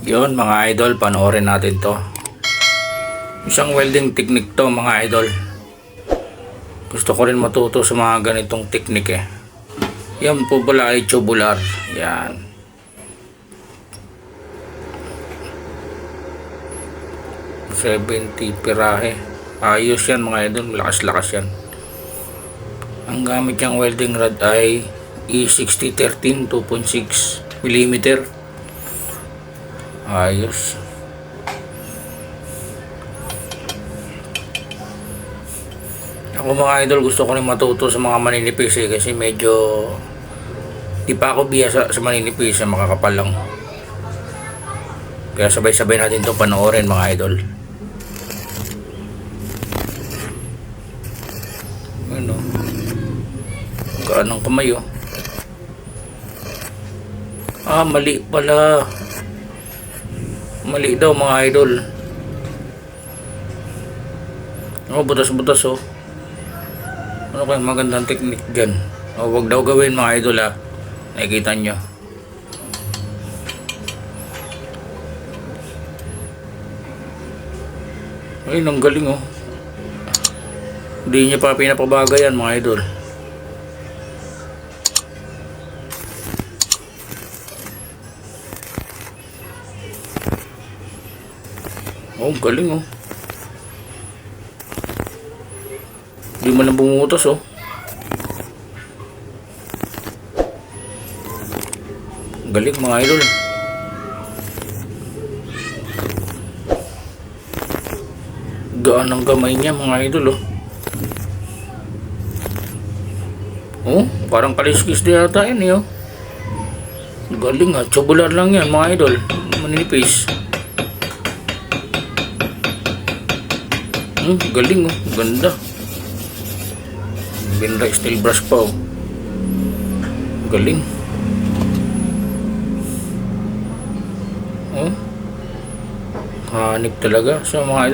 Yun mga idol, panoorin natin to. Isang welding technique to mga idol. Gusto ko rin matuto sa mga ganitong technique eh. Yan po pala ay tubular. Yan. $70 pirahe. Ayos yan mga idol, lakas-lakas yan. Ang gamit niyang welding rod ay E6013 2.6 mm. Ayos. Ako mga idol, gusto ko rin matuto sa mga maninipis eh, kasi medyo di pa ako biyasa sa maninipis, makakapal lang. Kaya sabay-sabay natin ito panoorin mga idol. Ano? Kaanong kamay oh. Mali pala. Mali daw mga idol. Butas-butas oh. Ano kaya magandang technique dyan? Wag daw gawin mga idol ha. Nakikita nyo. Ay, ang galing oh. Hindi niya pa pinapabagayan mga idol. Oh, galing oh. Hindi man lang bumutas oh. Galing mga idol. Gaan ang kamay niya mga idol oh. Oh, parang kaliskis di yata yun eh oh. Galing ah, tubular lang yan mga idol. Maninipis. Galing oh, ganda. Binra steel brush pa oh. Galing. Oh, hanip talaga sa mga idol.